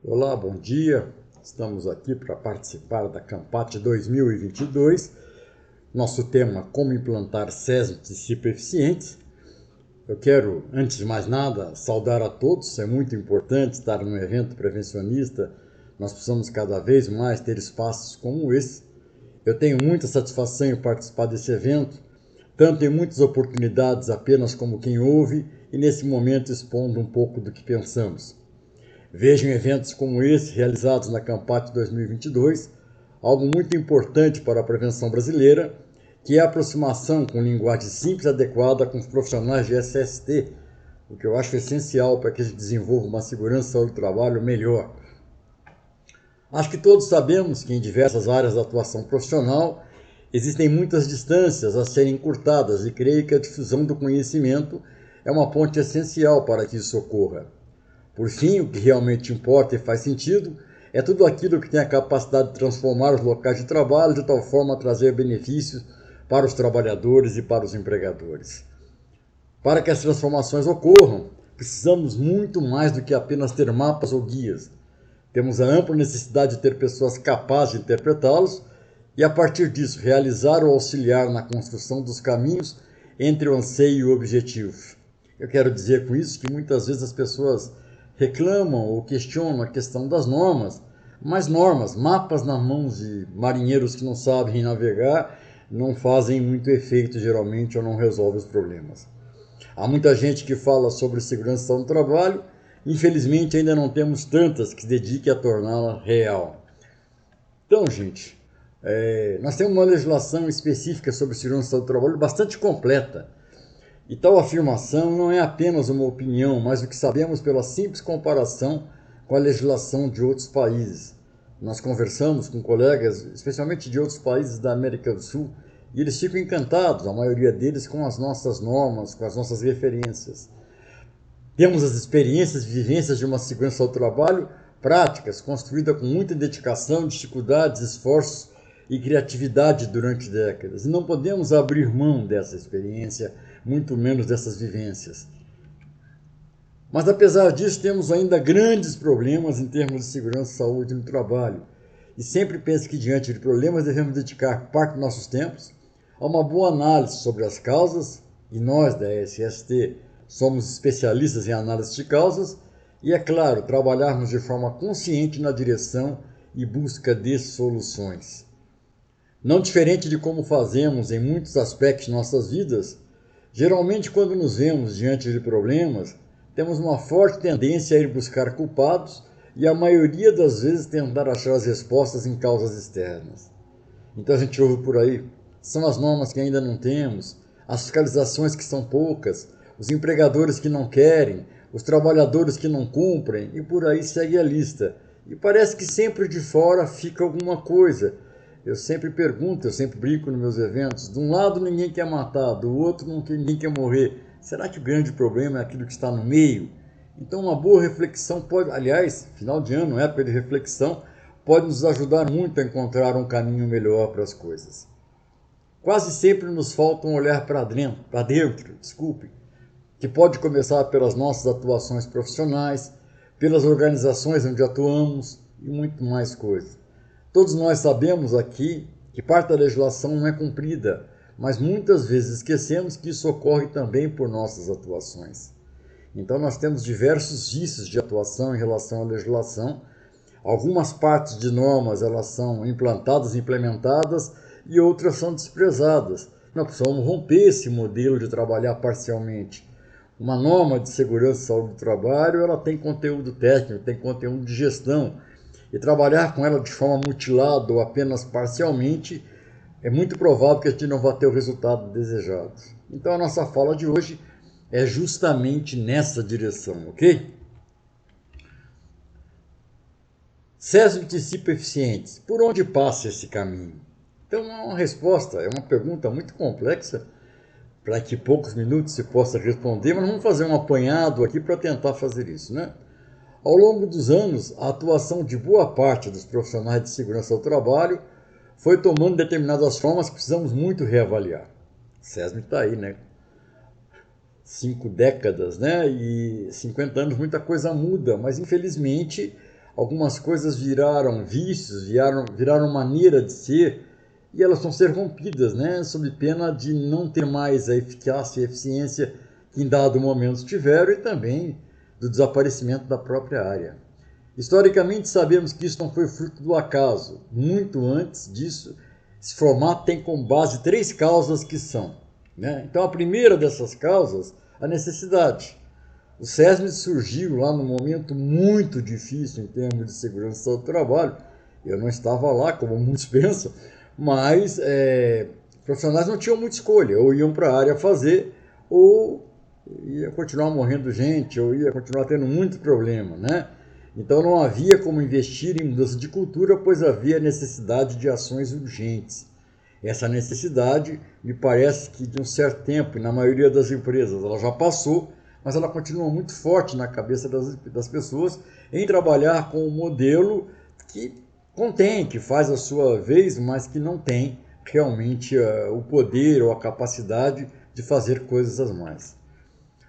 Olá, bom dia. Estamos aqui para participar da Campat 2022. Nosso tema: como implantar SESMIT eficientes. Eu quero, antes de mais nada, saudar a todos. É muito importante estar num evento prevencionista. Nós precisamos cada vez mais ter espaços como esse. Eu tenho muita satisfação em participar desse evento, tanto em muitas oportunidades apenas como quem ouve e nesse momento expondo um pouco do que pensamos. Vejo em eventos como esse, realizados na Campat 2022, algo muito importante para a prevenção brasileira, que é a aproximação com linguagem simples e adequada com os profissionais de SST, o que eu acho essencial para que a gente desenvolva uma segurança do trabalho melhor. Acho que todos sabemos que em diversas áreas da atuação profissional existem muitas distâncias a serem encurtadas e creio que a difusão do conhecimento é uma ponte essencial para que isso ocorra. Por fim, o que realmente importa e faz sentido é tudo aquilo que tem a capacidade de transformar os locais de trabalho de tal forma a trazer benefícios para os trabalhadores e para os empregadores. Para que as transformações ocorram, precisamos muito mais do que apenas ter mapas ou guias. Temos a ampla necessidade de ter pessoas capazes de interpretá-los e, a partir disso, realizar ou auxiliar na construção dos caminhos entre o anseio e o objetivo. Eu quero dizer com isso que muitas vezes as pessoas reclamam ou questionam a questão das normas, mas normas, mapas nas mãos de marinheiros que não sabem navegar, não fazem muito efeito geralmente ou não resolvem os problemas. Há muita gente que fala sobre segurança no trabalho, infelizmente ainda não temos tantas que se dediquem a torná-la real. Então, gente, nós temos uma legislação específica sobre segurança do trabalho bastante completa. E tal afirmação não é apenas uma opinião, mas o que sabemos pela simples comparação com a legislação de outros países. Nós conversamos com colegas, especialmente de outros países da América do Sul, e eles ficam encantados, a maioria deles, com as nossas normas, com as nossas referências. Temos as experiências e vivências de uma segurança ao trabalho práticas, construída com muita dedicação, dificuldades, esforços e criatividade durante décadas. E não podemos abrir mão dessa experiência, muito menos dessas vivências. Mas apesar disso, temos ainda grandes problemas em termos de segurança e saúde no trabalho. E sempre penso que diante de problemas devemos dedicar parte dos nossos tempos a uma boa análise sobre as causas, e nós da SST somos especialistas em análise de causas, e é claro, trabalharmos de forma consciente na direção e busca de soluções. Não diferente de como fazemos em muitos aspectos de nossas vidas, geralmente quando nos vemos diante de problemas, temos uma forte tendência a ir buscar culpados e a maioria das vezes tentar achar as respostas em causas externas. Então a gente ouve por aí, são as normas que ainda não temos, as fiscalizações que são poucas, os empregadores que não querem, os trabalhadores que não cumprem, e por aí segue a lista. E parece que sempre de fora fica alguma coisa. Eu sempre pergunto, eu sempre brinco nos meus eventos, de um lado ninguém quer matar, do outro ninguém quer morrer. Será que o grande problema é aquilo que está no meio? Então uma boa reflexão pode, aliás, final de ano, época de reflexão, pode nos ajudar muito a encontrar um caminho melhor para as coisas. Quase sempre nos falta um olhar para dentro, que pode começar pelas nossas atuações profissionais, pelas organizações onde atuamos e muito mais coisas. Todos nós sabemos aqui que parte da legislação não é cumprida, mas muitas vezes esquecemos que isso ocorre também por nossas atuações. Então nós temos diversos vícios de atuação em relação à legislação. Algumas partes de normas elas são implantadas, implementadas e outras são desprezadas. Nós precisamos romper esse modelo de trabalhar parcialmente. Uma norma de segurança e saúde do trabalho, ela tem conteúdo técnico, tem conteúdo de gestão. E trabalhar com ela de forma mutilada ou apenas parcialmente, é muito provável que a gente não vá ter o resultado desejado. Então a nossa fala de hoje é justamente nessa direção, ok? SESMIT antecipa eficientes. Por onde passa esse caminho? Então é uma resposta, é uma pergunta muito complexa, para que poucos minutos se possa responder, mas vamos fazer um apanhado aqui para tentar fazer isso, né? Ao longo dos anos, a atuação de boa parte dos profissionais de segurança do trabalho foi tomando determinadas formas que precisamos muito reavaliar. SESMIT está aí, né? 5 décadas, né? E 50 anos, muita coisa muda, mas infelizmente algumas coisas viraram vícios, viraram maneira de ser, e elas vão ser rompidas, né? Sob pena de não ter mais a eficácia e eficiência que em dado momento tiveram, e também do desaparecimento da própria área. Historicamente, sabemos que isso não foi fruto do acaso. Muito antes disso, esse formato tem como base 3 causas que são, né? Então, a primeira dessas causas, a necessidade. O SESMIT surgiu lá num momento muito difícil em termos de segurança do trabalho. Eu não estava lá, como muitos pensam, mas profissionais não tinham muita escolha. Ou iam para a área fazer, ou ia continuar morrendo gente, ou ia continuar tendo muito problema, né? Então não havia como investir em mudança de cultura, pois havia necessidade de ações urgentes. Essa necessidade, me parece que de um certo tempo, e na maioria das empresas, ela já passou, mas ela continua muito forte na cabeça das pessoas em trabalhar com um modelo que contém, que faz a sua vez, mas que não tem realmente o poder ou a capacidade de fazer coisas a mais.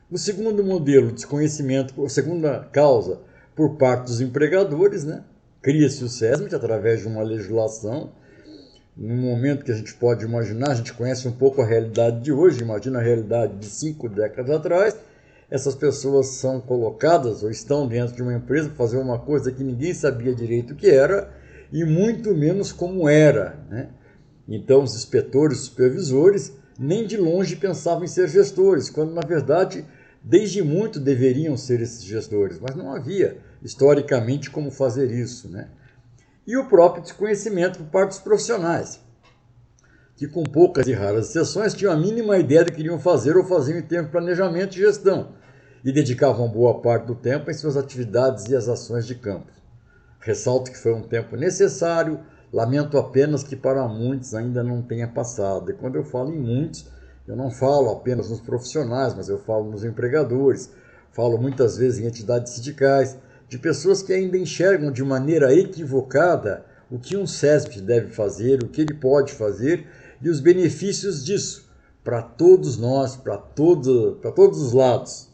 O segundo modelo, desconhecimento, a segunda causa, por parte dos empregadores, né? Cria-se o SESMIT através de uma legislação. No momento que a gente pode imaginar, a gente conhece um pouco a realidade de hoje, imagina a realidade de 5 décadas atrás. Essas pessoas são colocadas ou estão dentro de uma empresa para fazer uma coisa que ninguém sabia direito o que era e muito menos como era, né? Então, os inspetores, supervisores, nem de longe pensavam em ser gestores, quando, na verdade, desde muito deveriam ser esses gestores, mas não havia, historicamente, como fazer isso, né? E o próprio desconhecimento por parte dos profissionais, que com poucas e raras exceções tinham a mínima ideia do que iriam fazer ou faziam em termos de planejamento e gestão, e dedicavam boa parte do tempo em suas atividades e as ações de campo. Ressalto que foi um tempo necessário, lamento apenas que para muitos ainda não tenha passado. E quando eu falo em muitos, eu não falo apenas nos profissionais, mas eu falo nos empregadores, falo muitas vezes em entidades sindicais, de pessoas que ainda enxergam de maneira equivocada o que um SESMIT deve fazer, o que ele pode fazer e os benefícios disso para todos nós, para todos os lados.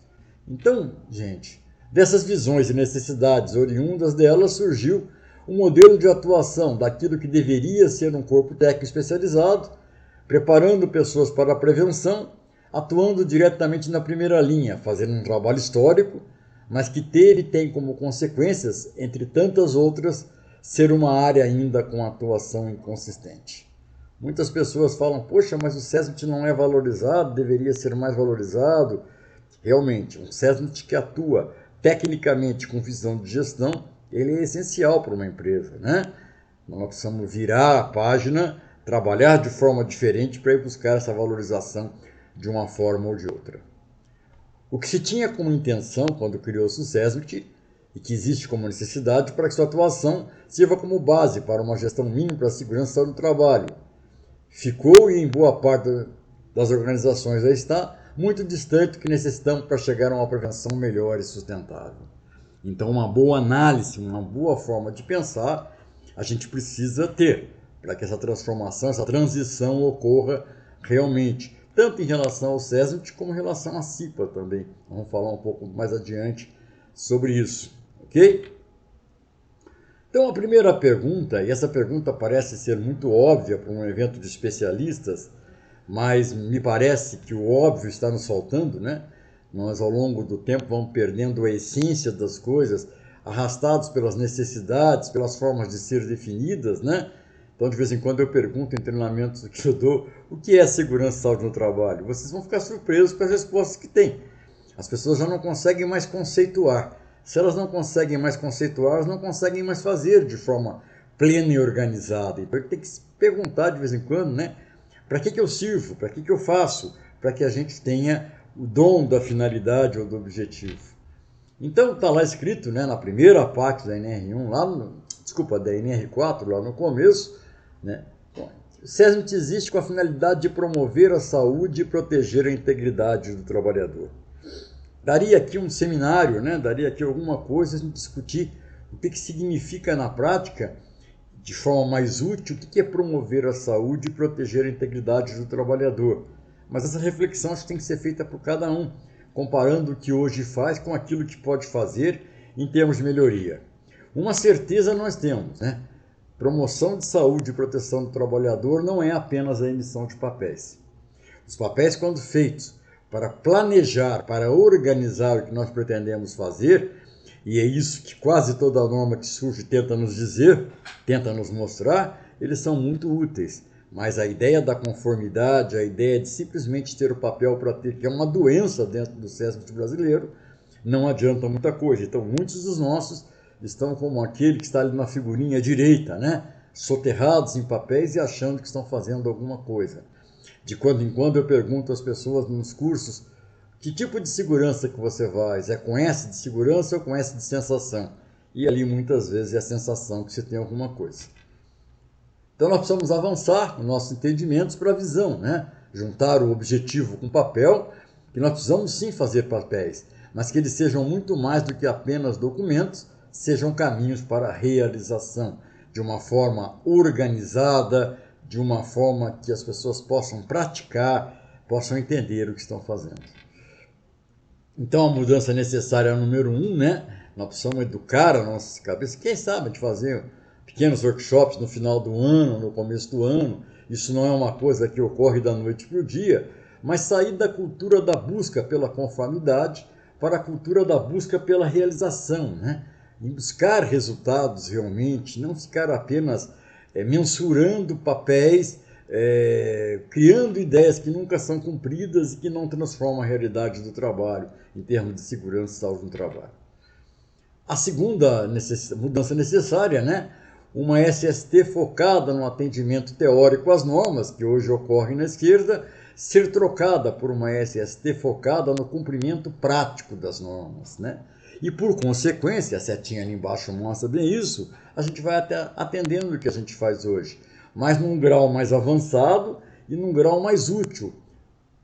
Então, gente, dessas visões e necessidades oriundas delas surgiu um modelo de atuação daquilo que deveria ser um corpo técnico especializado, preparando pessoas para a prevenção, atuando diretamente na primeira linha, fazendo um trabalho histórico, mas que teve e tem como consequências, entre tantas outras, ser uma área ainda com atuação inconsistente. Muitas pessoas falam, poxa, mas o SESMIT não é valorizado, deveria ser mais valorizado. Realmente, um SESMIT que atua tecnicamente com visão de gestão, ele é essencial para uma empresa, né? Nós precisamos virar a página, trabalhar de forma diferente para ir buscar essa valorização de uma forma ou de outra. O que se tinha como intenção quando criou-se o SESMIT e que existe como necessidade para que sua atuação sirva como base para uma gestão mínima para a segurança do trabalho. Ficou, e em boa parte das organizações já está, muito distante do que necessitamos para chegar a uma prevenção melhor e sustentável. Então, uma boa análise, uma boa forma de pensar, a gente precisa ter para que essa transformação, essa transição ocorra realmente, tanto em relação ao SESMIT como em relação à CIPA também. Vamos falar um pouco mais adiante sobre isso, ok? Então, a primeira pergunta, e essa pergunta parece ser muito óbvia para um evento de especialistas, mas me parece que o óbvio está nos faltando, né? Nós, ao longo do tempo, vamos perdendo a essência das coisas, arrastados pelas necessidades, pelas formas de ser definidas, né? Então, de vez em quando eu pergunto em treinamentos que eu dou, o que é segurança e saúde no trabalho? Vocês vão ficar surpresos com as respostas que tem. As pessoas já não conseguem mais conceituar. Se elas não conseguem mais conceituar, elas não conseguem mais fazer de forma plena e organizada. Então, tem que se perguntar de vez em quando, né? Para que eu sirvo? Para que eu faço? Para que a gente tenha o dom da finalidade ou do objetivo. Então, está lá escrito, né, na primeira parte da NR1, da NR4, lá no começo, né? Bom, o SESMIT existe com a finalidade de promover a saúde e proteger a integridade do trabalhador. Daria aqui um seminário, né? Daria aqui alguma coisa a gente discutir o que significa na prática, de forma mais útil, o que é promover a saúde e proteger a integridade do trabalhador. Mas essa reflexão acho que tem que ser feita por cada um, comparando o que hoje faz com aquilo que pode fazer em termos de melhoria. Uma certeza nós temos, né? Promoção de saúde e proteção do trabalhador não é apenas a emissão de papéis. Os papéis, quando feitos para planejar, para organizar o que nós pretendemos fazer, e é isso que quase toda norma que surge tenta nos dizer, tenta nos mostrar, eles são muito úteis. Mas a ideia da conformidade, a ideia de simplesmente ter o papel para ter, que é uma doença dentro do SESMIT brasileiro, não adianta muita coisa. Então, muitos dos nossos estão como aquele que está ali na figurinha direita, né? Soterrados em papéis e achando que estão fazendo alguma coisa. De quando em quando eu pergunto às pessoas nos cursos, que tipo de segurança que você faz? É com S de segurança ou com S de sensação? E ali muitas vezes é a sensação que você tem alguma coisa. Então nós precisamos avançar nos nossos entendimentos para a visão, né? Juntar o objetivo com o papel, que nós precisamos sim fazer papéis, mas que eles sejam muito mais do que apenas documentos, sejam caminhos para a realização, de uma forma organizada, de uma forma que as pessoas possam praticar, possam entender o que estão fazendo. Então a mudança necessária número 1, né? Nós precisamos educar a nossa cabeça, quem sabe de fazer pequenos workshops no final do ano, no começo do ano. Isso não é uma coisa que ocorre da noite para o dia, mas sair da cultura da busca pela conformidade para a cultura da busca pela realização, né? Em buscar resultados realmente, não ficar apenas mensurando papéis, criando ideias que nunca são cumpridas e que não transformam a realidade do trabalho em termos de segurança e saúde no trabalho. A segunda mudança necessária, né? Uma SST focada no atendimento teórico às normas, que hoje ocorre na esquerda, ser trocada por uma SST focada no cumprimento prático das normas, né? E por consequência, a setinha ali embaixo mostra bem isso, a gente vai até atendendo o que a gente faz hoje, mas num grau mais avançado e num grau mais útil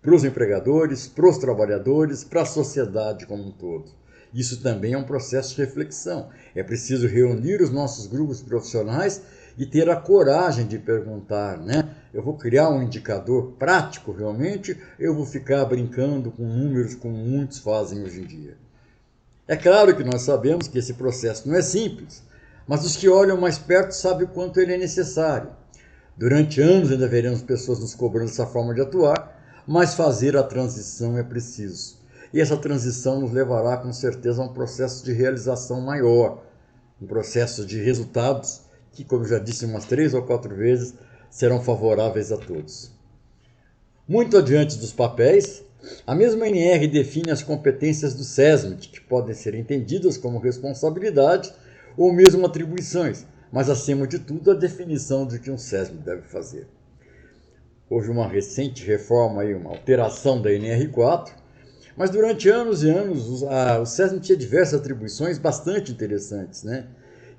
para os empregadores, para os trabalhadores, para a sociedade como um todo. Isso também é um processo de reflexão. É preciso reunir os nossos grupos profissionais e ter a coragem de perguntar, né? Eu vou criar um indicador prático realmente, eu vou ficar brincando com números como muitos fazem hoje em dia. É claro que nós sabemos que esse processo não é simples, mas os que olham mais perto sabem o quanto ele é necessário. Durante anos ainda veremos pessoas nos cobrando essa forma de atuar, mas fazer a transição é preciso. E essa transição nos levará com certeza a um processo de realização maior, um processo de resultados que, como eu já disse umas 3 ou 4 vezes, serão favoráveis a todos. Muito adiante dos papéis, a mesma NR define as competências do SESMIT, que podem ser entendidas como responsabilidades ou mesmo atribuições, mas acima de tudo a definição de que um SESMIT deve fazer. Houve uma recente reforma, uma alteração da NR4, mas durante anos e anos o SESMIT tinha diversas atribuições bastante interessantes, né?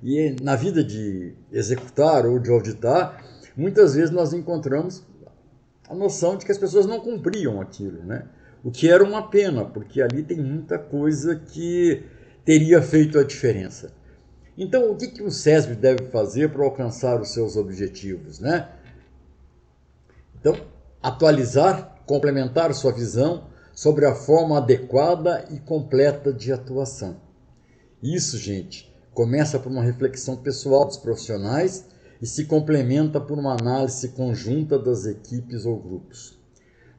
E na vida de executar ou de auditar, muitas vezes nós encontramos a noção de que as pessoas não cumpriam aquilo, né? O que era uma pena, porque ali tem muita coisa que teria feito a diferença. Então, o que o SESMIT deve fazer para alcançar os seus objetivos, né? Então, atualizar, complementar sua visão sobre a forma adequada e completa de atuação. Isso, gente, começa por uma reflexão pessoal dos profissionais e se complementa por uma análise conjunta das equipes ou grupos.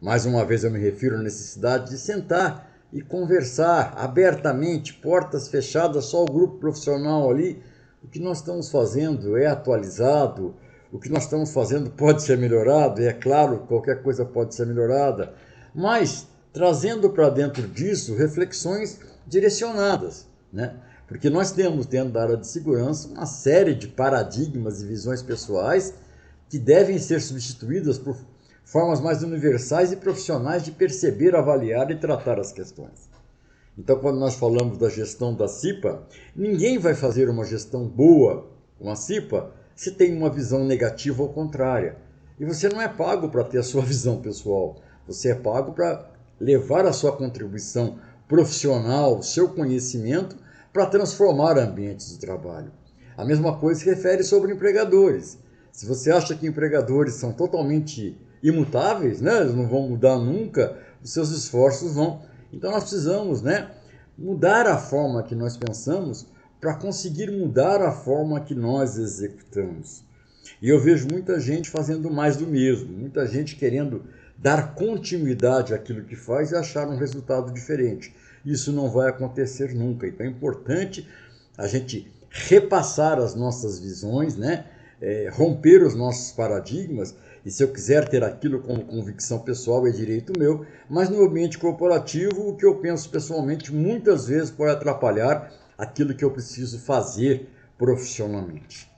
Mais uma vez eu me refiro à necessidade de sentar e conversar abertamente, portas fechadas, só o grupo profissional ali. O que nós estamos fazendo é atualizado, o que nós estamos fazendo pode ser melhorado, e é claro, qualquer coisa pode ser melhorada, mas trazendo para dentro disso reflexões direcionadas, né? Porque nós temos dentro da área de segurança uma série de paradigmas e visões pessoais que devem ser substituídas por formas mais universais e profissionais de perceber, avaliar e tratar as questões. Então, quando nós falamos da gestão da CIPA, ninguém vai fazer uma gestão boa com a CIPA se tem uma visão negativa ou contrária. E você não é pago para ter a sua visão pessoal, você é pago para levar a sua contribuição profissional, o seu conhecimento, para transformar ambientes de trabalho. A mesma coisa se refere sobre empregadores. Se você acha que empregadores são totalmente imutáveis, né? Eles não vão mudar nunca, os seus esforços vão. Então nós precisamos, né, mudar a forma que nós pensamos para conseguir mudar a forma que nós executamos. E eu vejo muita gente fazendo mais do mesmo, muita gente querendo dar continuidade àquilo que faz e achar um resultado diferente. Isso não vai acontecer nunca. Então é importante a gente repassar as nossas visões, né? Romper os nossos paradigmas. E se eu quiser ter aquilo como convicção pessoal, é direito meu, mas no ambiente corporativo, o que eu penso pessoalmente muitas vezes pode atrapalhar aquilo que eu preciso fazer profissionalmente.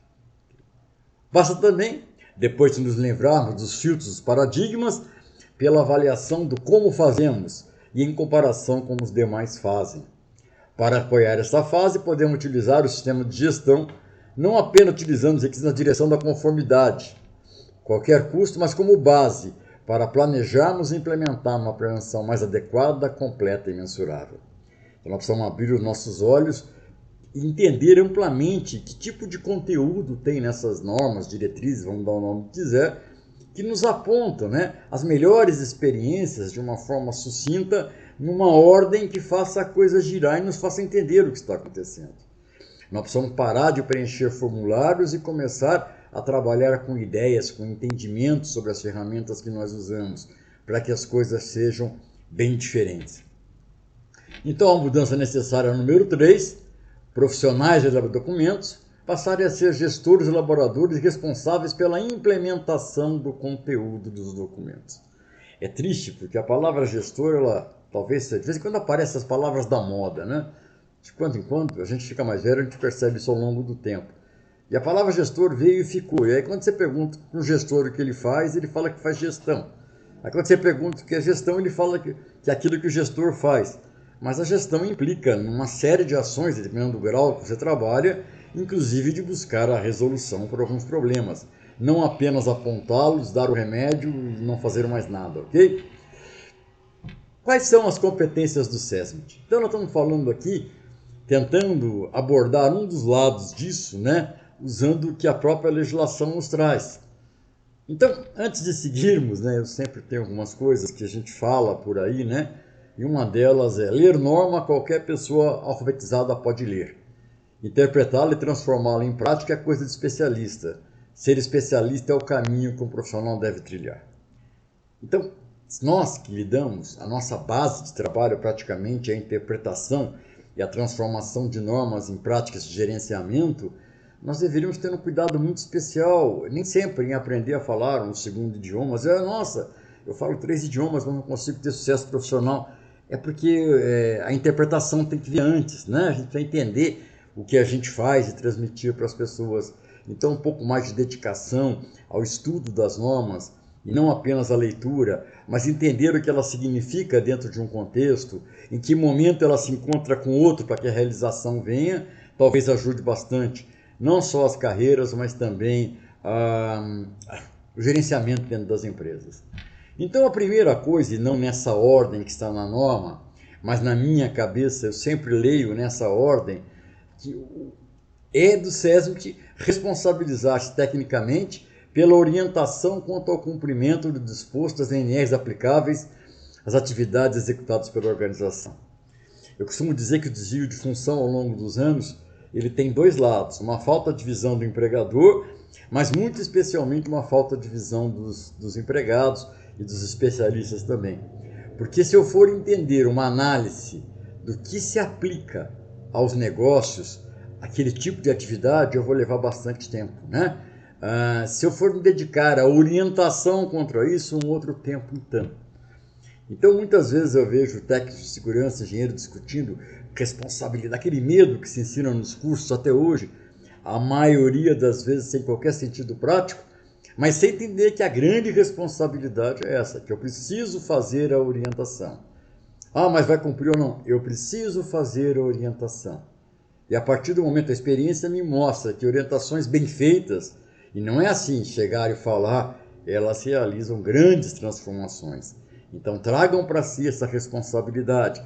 Basta também, depois de nos lembrarmos dos filtros dos paradigmas, pela avaliação do como fazemos e em comparação com os demais fazem. Para apoiar esta fase, podemos utilizar o sistema de gestão, não apenas utilizando os requisitos na direção da conformidade, qualquer custo, mas como base para planejarmos e implementar uma prevenção mais adequada, completa e mensurável. Então nós precisamos abrir os nossos olhos e entender amplamente que tipo de conteúdo tem nessas normas, diretrizes, vamos dar o nome que quiser, que nos apontam, né, as melhores experiências de uma forma sucinta, numa ordem que faça a coisa girar e nos faça entender o que está acontecendo. Nós precisamos parar de preencher formulários e começar a trabalhar com ideias, com entendimento sobre as ferramentas que nós usamos, para que as coisas sejam bem diferentes. Então, a mudança necessária número 3, profissionais de documentos, passarem a ser gestores, elaboradores responsáveis pela implementação do conteúdo dos documentos. É triste, porque a palavra gestor, ela talvez, de vez em quando aparecem as palavras da moda, né? De quando em quando, a gente fica mais velho, a gente percebe isso ao longo do tempo. E a palavra gestor veio e ficou. E aí quando você pergunta para o gestor o que ele fala que faz gestão. Aí quando você pergunta o que é gestão, ele fala que é aquilo que o gestor faz. Mas a gestão implica uma série de ações, dependendo do grau que você trabalha, inclusive de buscar a resolução para alguns problemas. Não apenas apontá-los, dar o remédio e não fazer mais nada, ok? Quais são as competências do SESMIT? Então nós estamos falando aqui, tentando abordar um dos lados disso, né? Usando o que a própria legislação nos traz. Então, antes de seguirmos, né, eu sempre tenho algumas coisas que a gente fala por aí, né? E uma delas é: ler norma qualquer pessoa alfabetizada pode ler. Interpretá-la e transformá-la em prática é coisa de especialista. Ser especialista é o caminho que um profissional deve trilhar. Então, nós que lidamos, a nossa base de trabalho praticamente é a interpretação e a transformação de normas em práticas de gerenciamento, nós deveríamos ter um cuidado muito especial, nem sempre em aprender a falar um segundo idioma. Nossa, eu falo 3 idiomas, mas não consigo ter sucesso profissional. É porque a interpretação tem que vir antes, né? A gente vai entender o que a gente faz e transmitir para as pessoas. Então, um pouco mais de dedicação ao estudo das normas, e não apenas a leitura, mas entender o que ela significa dentro de um contexto, em que momento ela se encontra com outro para que a realização venha, talvez ajude bastante, não só as carreiras, mas também o gerenciamento dentro das empresas. Então, a primeira coisa, e não nessa ordem que está na norma, mas na minha cabeça eu sempre leio nessa ordem, que é do SESMIT responsabilizar-se tecnicamente pela orientação quanto ao cumprimento do disposto das NRs aplicáveis às atividades executadas pela organização. Eu costumo dizer que o desvio de função ao longo dos anos, ele tem 2 lados: uma falta de visão do empregador, mas muito especialmente uma falta de visão dos empregados e dos especialistas também. Porque se eu for entender uma análise do que se aplica aos negócios, aquele tipo de atividade, eu vou levar bastante tempo, né? Se eu for me dedicar à orientação contra isso, um outro tempo então. Então, muitas vezes eu vejo técnicos de segurança, engenheiros discutindo responsabilidade, aquele medo que se ensina nos cursos até hoje, a maioria das vezes sem qualquer sentido prático, mas sem entender que a grande responsabilidade é essa, que eu preciso fazer a orientação. Mas vai cumprir ou não? Eu preciso fazer a orientação. E a partir do momento, a experiência me mostra que orientações bem feitas, e não é assim, chegar e falar, elas realizam grandes transformações. Então, tragam para si essa responsabilidade.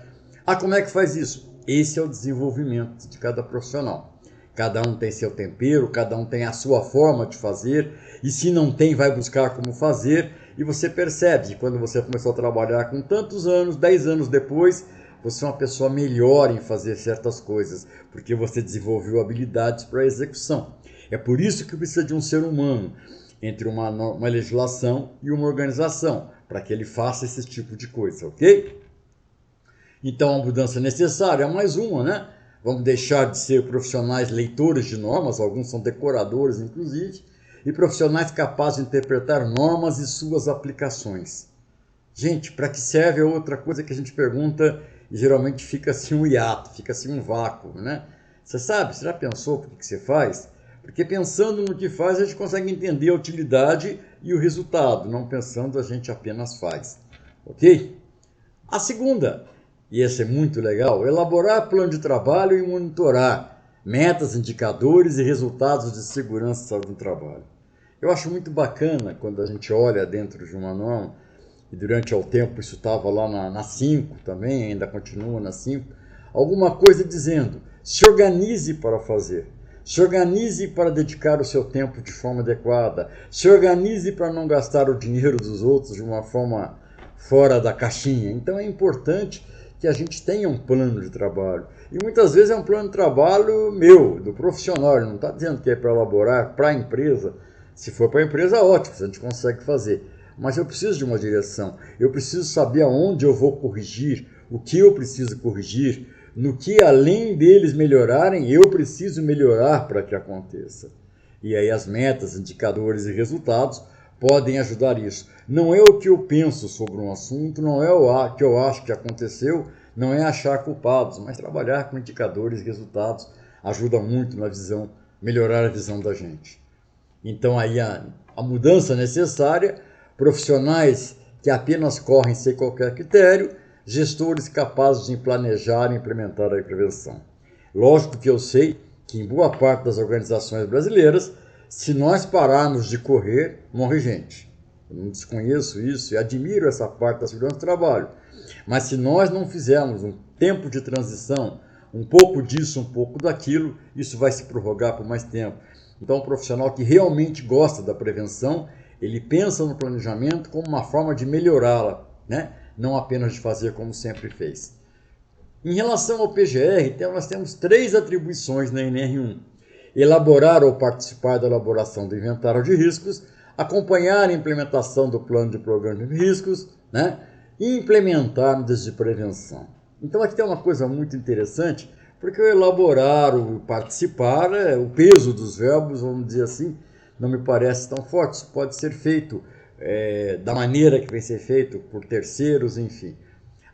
Como é que faz isso? Esse é o desenvolvimento de cada profissional. Cada um tem seu tempero, cada um tem a sua forma de fazer, e se não tem, vai buscar como fazer, e você percebe que quando você começou a trabalhar com tantos anos, 10 anos depois, você é uma pessoa melhor em fazer certas coisas, porque você desenvolveu habilidades para a execução. É por isso que precisa de um ser humano entre uma legislação e uma organização, para que ele faça esse tipo de coisa, ok? Então, a mudança necessária é mais uma, né? Vamos deixar de ser profissionais leitores de normas, alguns são decoradores, inclusive, e profissionais capazes de interpretar normas e suas aplicações. Gente, para que serve é outra coisa que a gente pergunta e geralmente fica assim um hiato, fica assim um vácuo, né? Você sabe, você já pensou por que você faz? Porque pensando no que faz, a gente consegue entender a utilidade e o resultado, não pensando a gente apenas faz, ok? A segunda, e essa é muito legal, elaborar plano de trabalho e monitorar metas, indicadores e resultados de segurança e saúde no trabalho. Eu acho muito bacana quando a gente olha dentro de uma norma, e durante o tempo isso estava lá na 5 também, ainda continua na 5, alguma coisa dizendo, se organize para fazer, se organize para dedicar o seu tempo de forma adequada, se organize para não gastar o dinheiro dos outros de uma forma fora da caixinha. Então é importante que a gente tenha um plano de trabalho. E muitas vezes é um plano de trabalho meu, do profissional, ele não está dizendo que é para elaborar para a empresa. Se for para a empresa, ótimo, a gente consegue fazer. Mas eu preciso de uma direção, eu preciso saber aonde eu vou corrigir, o que eu preciso corrigir, no que além deles melhorarem, eu preciso melhorar para que aconteça. E aí as metas, indicadores e resultados podem ajudar isso. Não é o que eu penso sobre um assunto, não é o que eu acho que aconteceu, não é achar culpados, mas trabalhar com indicadores e resultados ajuda muito na visão, melhorar a visão da gente. Então aí a mudança necessária, profissionais que apenas correm sem qualquer critério, gestores capazes de planejar e implementar a prevenção. Lógico que eu sei que em boa parte das organizações brasileiras, se nós pararmos de correr, morre gente. Eu não desconheço isso e admiro essa parte da segurança do trabalho. Mas se nós não fizermos um tempo de transição, um pouco disso, um pouco daquilo, isso vai se prorrogar por mais tempo. Então, o profissional que realmente gosta da prevenção, ele pensa no planejamento como uma forma de melhorá-la, né? Não apenas de fazer como sempre fez. Em relação ao PGR, nós temos 3 atribuições na NR1. Elaborar ou participar da elaboração do inventário de riscos, acompanhar a implementação do plano de programa de riscos, né? E implementar medidas de prevenção. Então aqui tem uma coisa muito interessante, porque o elaborar, o participar, o peso dos verbos, vamos dizer assim, não me parece tão forte. Isso pode ser feito da maneira que vai ser feito por terceiros, enfim.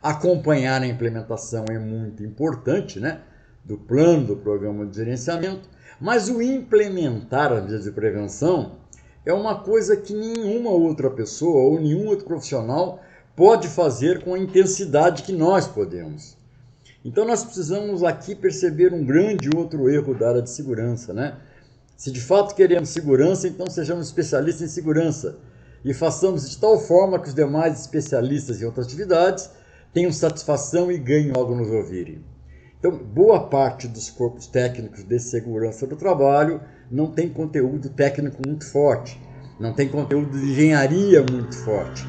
Acompanhar a implementação é muito importante, né? Do plano, do programa de gerenciamento, mas o implementar as medidas de prevenção é uma coisa que nenhuma outra pessoa ou nenhum outro profissional pode fazer com a intensidade que nós podemos. Então nós precisamos aqui perceber um grande outro erro da área de segurança, né? Se de fato queremos segurança, então sejamos especialistas em segurança e façamos de tal forma que os demais especialistas em outras atividades tenham satisfação e ganhem algo nos ouvirem. Então, boa parte dos corpos técnicos de segurança do trabalho não tem conteúdo técnico muito forte, não tem conteúdo de engenharia muito forte.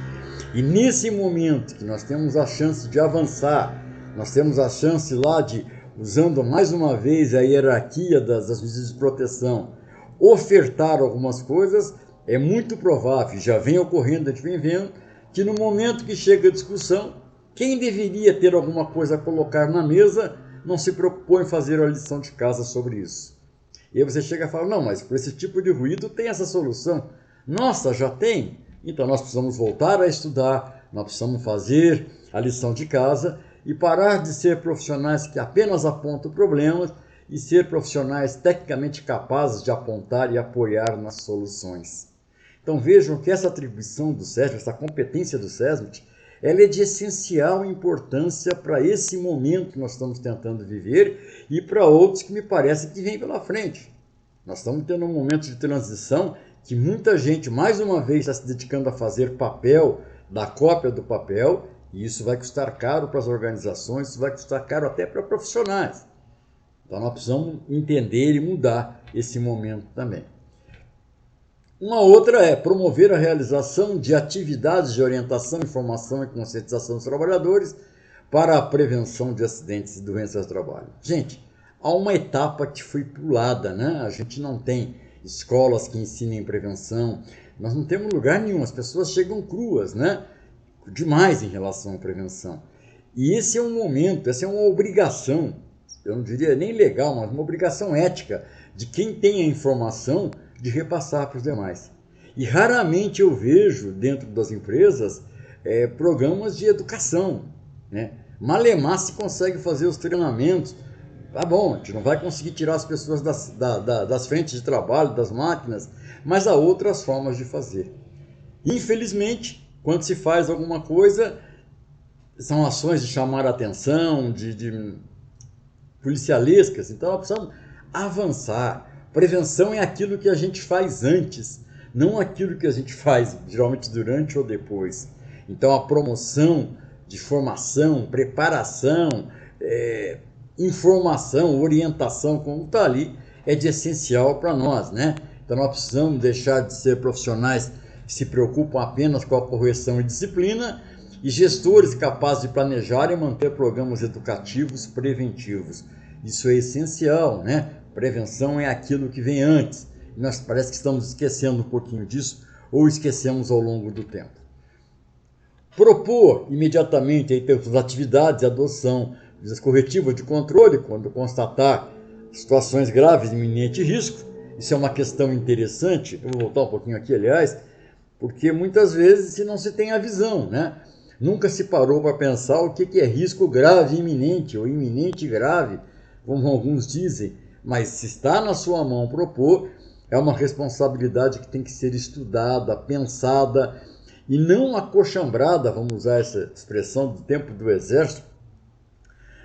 E nesse momento que nós temos a chance de avançar, nós temos a chance lá de, usando mais uma vez a hierarquia das medidas de proteção, ofertar algumas coisas, é muito provável, já vem ocorrendo, a gente vem vendo, que no momento que chega a discussão, quem deveria ter alguma coisa a colocar na mesa não se preocupou em fazer a lição de casa sobre isso. E aí você chega e fala, não, mas por esse tipo de ruído tem essa solução. Nossa, já tem? Então nós precisamos voltar a estudar, nós precisamos fazer a lição de casa e parar de ser profissionais que apenas apontam problemas e ser profissionais tecnicamente capazes de apontar e apoiar nas soluções. Então vejam que essa atribuição do SESMIT, essa competência do SESMIT, ela é de essencial importância para esse momento que nós estamos tentando viver e para outros que me parece que vêm pela frente. Nós estamos tendo um momento de transição que muita gente, mais uma vez, está se dedicando a fazer papel, da cópia do papel, e isso vai custar caro para as organizações, isso vai custar caro até para profissionais. Então nós precisamos entender e mudar esse momento também. Uma outra é promover a realização de atividades de orientação, informação e conscientização dos trabalhadores para a prevenção de acidentes e doenças do trabalho. Gente, há uma etapa que foi pulada, né? A gente não tem escolas que ensinem prevenção, nós não temos lugar nenhum, as pessoas chegam cruas, né? Demais em relação à prevenção. E esse é um momento, essa é uma obrigação, eu não diria nem legal, mas uma obrigação ética de quem tem a informação de repassar para os demais. E raramente eu vejo dentro das empresas programas de educação, né? Malemar se consegue fazer os treinamentos. Tá bom, a gente não vai conseguir tirar as pessoas das frentes de trabalho, das máquinas, mas há outras formas de fazer. Infelizmente, quando se faz alguma coisa, são ações de chamar a atenção, de policialescas, então nós precisamos avançar. Prevenção é aquilo que a gente faz antes, não aquilo que a gente faz geralmente durante ou depois. Então a promoção de formação, preparação, informação, orientação, como está ali, é de essencial para nós, né? Então nós precisamos deixar de ser profissionais que se preocupam apenas com a correção e disciplina e gestores capazes de planejar e manter programas educativos preventivos. Isso é essencial, né? Prevenção é aquilo que vem antes. E nós parece que estamos esquecendo um pouquinho disso ou esquecemos ao longo do tempo. Propor imediatamente em termos de atividades e adoção de medidas corretivas de controle quando constatar situações graves de iminente risco. Isso é uma questão interessante. Eu vou voltar um pouquinho aqui, aliás, porque muitas vezes não se tem a visão, né? Nunca se parou para pensar o que é risco grave iminente ou iminente grave, como alguns dizem, mas se está na sua mão propor, é uma responsabilidade que tem que ser estudada, pensada e não acochambrada, vamos usar essa expressão do tempo do exército,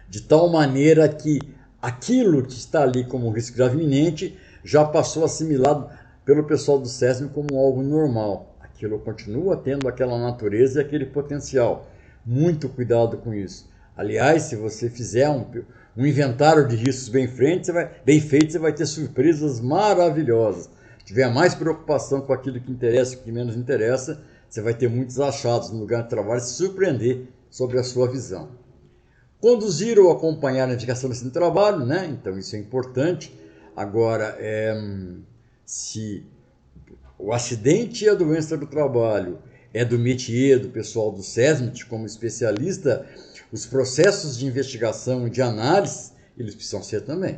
de tal maneira que aquilo que está ali como risco grave iminente já passou assimilado pelo pessoal do SESM como algo normal. Aquilo continua tendo aquela natureza e aquele potencial. Muito cuidado com isso. Aliás, se você fizer um inventário de riscos bem feito, você vai ter surpresas maravilhosas. Se tiver mais preocupação com aquilo que interessa e o que menos interessa, você vai ter muitos achados no lugar de trabalho e se surpreender sobre a sua visão. Conduzir ou acompanhar a investigação desse trabalho, né? Então isso é importante. Agora, se o acidente e a doença do trabalho é do métier, do pessoal do SESMIT como especialista, os processos de investigação e de análise, eles precisam ser também.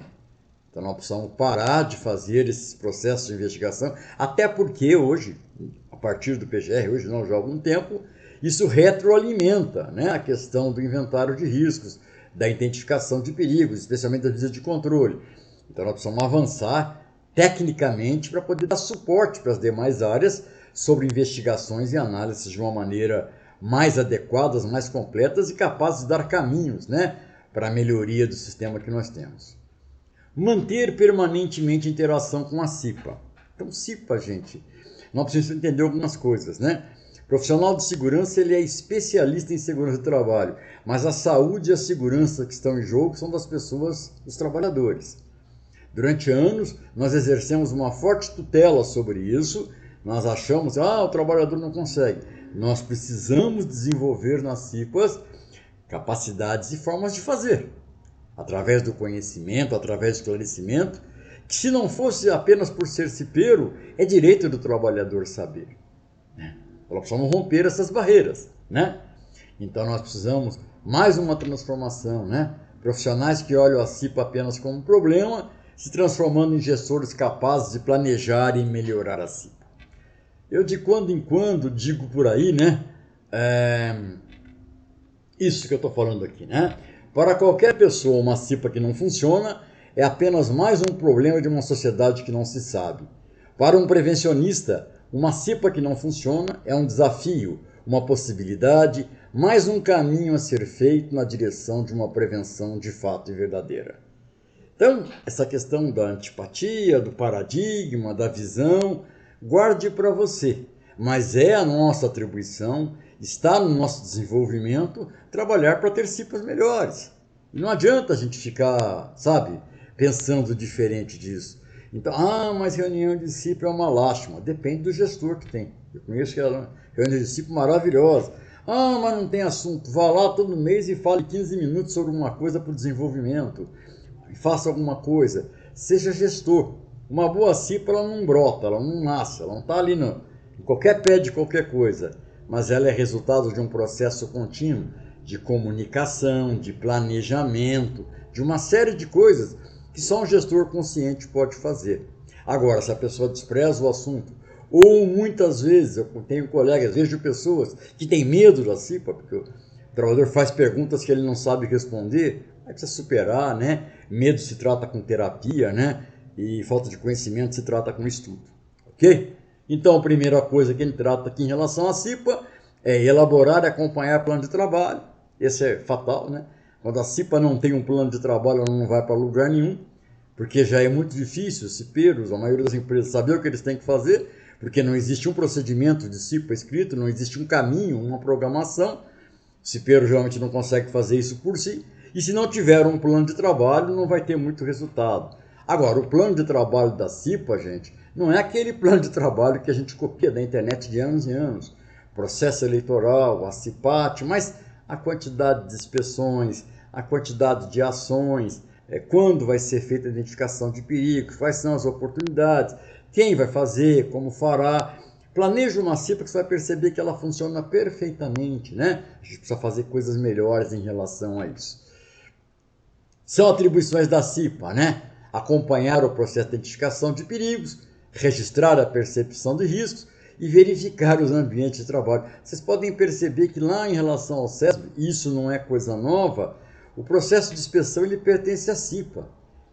Então nós precisamos parar de fazer esses processos de investigação, até porque hoje, a partir do PGR, hoje não, já há algum tempo, isso retroalimenta, né, a questão do inventário de riscos, da identificação de perigos, especialmente das medidas de controle. Então nós precisamos avançar tecnicamente para poder dar suporte para as demais áreas sobre investigações e análises de uma maneira mais adequadas, mais completas e capazes de dar caminhos, né, para a melhoria do sistema que nós temos. Manter permanentemente interação com a CIPA. Então, CIPA, gente, nós precisamos entender algumas coisas, né? O profissional de segurança, ele é especialista em segurança do trabalho, mas a saúde e a segurança que estão em jogo são das pessoas, dos trabalhadores. Durante anos, nós exercemos uma forte tutela sobre isso, nós achamos, o trabalhador não consegue. Nós precisamos desenvolver nas CIPAs capacidades e formas de fazer, através do conhecimento, através do esclarecimento, que se não fosse apenas por ser cipeiro, é direito do trabalhador saber. Nós precisamos romper essas barreiras, né? Então nós precisamos mais uma transformação, né? Profissionais que olham a CIPA apenas como um problema, se transformando em gestores capazes de planejar e melhorar a CIPA. Eu de quando em quando digo por aí, né? Isso que eu estou falando aqui, né? Para qualquer pessoa, uma CIPA que não funciona é apenas mais um problema de uma sociedade que não se sabe. Para um prevencionista, uma CIPA que não funciona é um desafio, uma possibilidade, mais um caminho a ser feito na direção de uma prevenção de fato e verdadeira. Então, essa questão da antipatia, do paradigma, da visão, guarde para você. Mas é a nossa atribuição, está no nosso desenvolvimento, trabalhar para ter CIPAs melhores. E não adianta a gente ficar, pensando diferente disso. Então, mas reunião de CIPA é uma lástima. Depende do gestor que tem. Eu conheço que é uma reunião de CIPA maravilhosa. Ah, mas não tem assunto. Vá lá todo mês e fale 15 minutos sobre uma coisa para o desenvolvimento. Faça alguma coisa. Seja gestor. Uma boa CIPA, ela não brota, ela não nasce, ela não está ali em qualquer pé de qualquer coisa. Mas ela é resultado de um processo contínuo de comunicação, de planejamento, de uma série de coisas que só um gestor consciente pode fazer. Agora, se a pessoa despreza o assunto, ou muitas vezes, eu tenho colegas, vejo pessoas que têm medo da CIPA, porque o trabalhador faz perguntas que ele não sabe responder, aí precisa superar, né? Medo se trata com terapia, né? E falta de conhecimento se trata com estudo, ok? Então, a primeira coisa que ele trata aqui em relação à CIPA é elaborar e acompanhar plano de trabalho. Esse é fatal, né? Quando a CIPA não tem um plano de trabalho, ela não vai para lugar nenhum, porque já é muito difícil, os cipeiros, a maioria das empresas, saber o que eles têm que fazer, porque não existe um procedimento de CIPA escrito, não existe um caminho, uma programação. O cipeiro geralmente não consegue fazer isso por si, e se não tiver um plano de trabalho, não vai ter muito resultado. Agora, o plano de trabalho da CIPA, gente, não é aquele plano de trabalho que a gente copia da internet de anos e anos. Processo eleitoral, a CIPAT, mas a quantidade de inspeções, a quantidade de ações, quando vai ser feita a identificação de perigos, quais são as oportunidades, quem vai fazer, como fará. Planeja uma CIPA que você vai perceber que ela funciona perfeitamente, né? A gente precisa fazer coisas melhores em relação a isso. São atribuições da CIPA, né? Acompanhar o processo de identificação de perigos, registrar a percepção de riscos e verificar os ambientes de trabalho. Vocês podem perceber que lá em relação ao SESB, isso não é coisa nova, o processo de inspeção ele pertence à CIPA.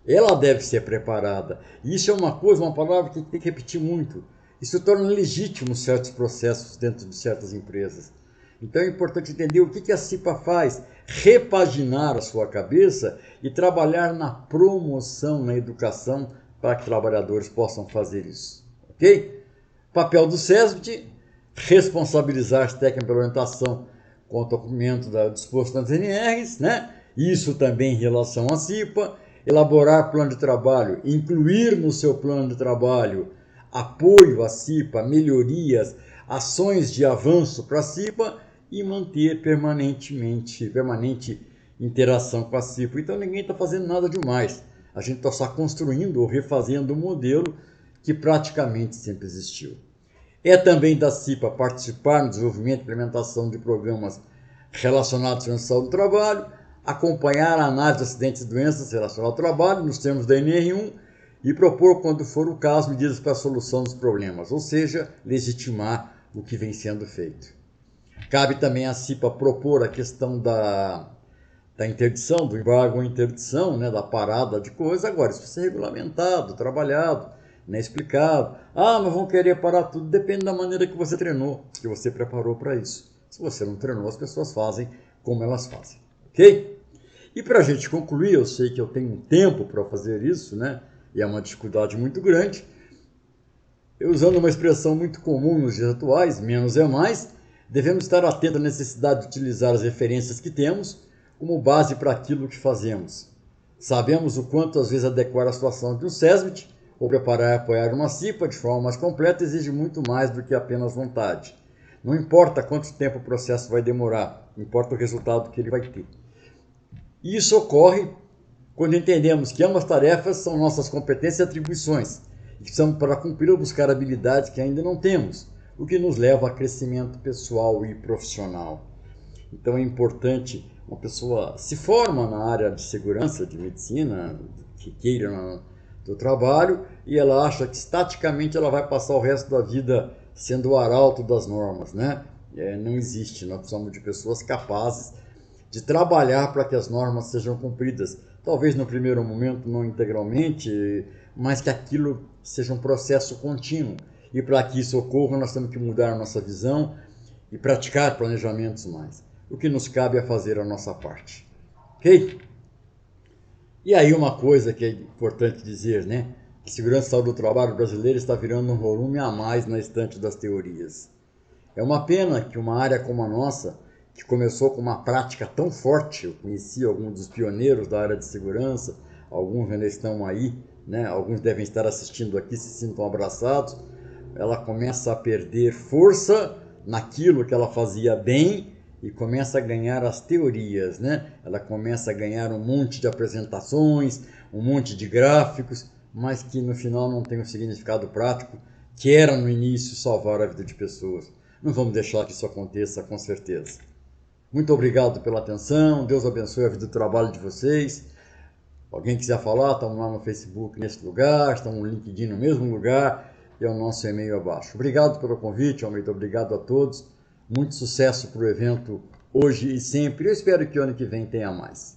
Ela deve ser preparada. E isso é uma coisa, uma palavra que tem que repetir muito. Isso torna legítimo certos processos dentro de certas empresas. Então é importante entender o que a CIPA faz, repaginar a sua cabeça e trabalhar na promoção, na educação, para que trabalhadores possam fazer isso. Ok? Papel do SESB, responsabilizar as técnicas de orientação quanto ao cumprimento disposto nas NRs, né? Isso também em relação à CIPA, elaborar plano de trabalho, incluir no seu plano de trabalho apoio à CIPA, melhorias, ações de avanço para a CIPA e manter permanente interação com a CIPA. Então ninguém está fazendo nada demais. A gente está só construindo ou refazendo um modelo que praticamente sempre existiu. É também da CIPA participar no desenvolvimento e implementação de programas relacionados à saúde do trabalho, acompanhar a análise de acidentes e doenças relacionadas ao trabalho, nos termos da NR1, e propor, quando for o caso, medidas para a solução dos problemas, ou seja, legitimar o que vem sendo feito. Cabe também à CIPA propor a questão da interdição, do embargo ou interdição, né, da parada de coisa. Agora, isso precisa ser regulamentado, trabalhado, né, explicado. Ah, mas vão querer parar tudo, depende da maneira que você treinou, que você preparou para isso. Se você não treinou, as pessoas fazem como elas fazem, ok? E para a gente concluir, eu sei que eu tenho um tempo para fazer isso, né? E é uma dificuldade muito grande. Eu, usando uma expressão muito comum nos dias atuais, menos é mais, devemos estar atentos à necessidade de utilizar as referências que temos como base para aquilo que fazemos. Sabemos o quanto às vezes adequar a situação de um SESMIT ou preparar e apoiar uma CIPA de forma mais completa exige muito mais do que apenas vontade. Não importa quanto tempo o processo vai demorar, importa o resultado que ele vai ter. E isso ocorre quando entendemos que ambas tarefas são nossas competências e atribuições, e que precisamos, para cumprir, buscar habilidades que ainda não temos, o que nos leva a crescimento pessoal e profissional. Então é importante, uma pessoa se forma na área de segurança, de medicina, que queira do trabalho, e ela acha que estaticamente ela vai passar o resto da vida sendo o arauto das normas, né? Não existe, nós precisamos de pessoas capazes de trabalhar para que as normas sejam cumpridas. Talvez no primeiro momento não integralmente, mas que aquilo seja um processo contínuo. E para que isso ocorra, nós temos que mudar a nossa visão e praticar planejamentos mais. O que nos cabe é fazer a nossa parte. Ok? E aí uma coisa que é importante dizer, né? A segurança e saúde do trabalho brasileira está virando um volume a mais na estante das teorias. É uma pena que uma área como a nossa, que começou com uma prática tão forte, eu conheci alguns dos pioneiros da área de segurança, alguns ainda estão aí, né? Alguns devem estar assistindo aqui, se sintam abraçados. Ela começa a perder força naquilo que ela fazia bem e começa a ganhar as teorias, né? Ela começa a ganhar um monte de apresentações, um monte de gráficos, mas que no final não tem um significado prático, que era no início salvar a vida de pessoas. Não vamos deixar que isso aconteça, com certeza. Muito obrigado pela atenção, Deus abençoe a vida e o trabalho de vocês. Alguém quiser falar, estamos lá no Facebook nesse lugar, estamos no LinkedIn no mesmo lugar, e é o nosso e-mail abaixo. Obrigado pelo convite, Almeida, obrigado a todos. Muito sucesso para o evento hoje e sempre. Eu espero que o ano que vem tenha mais.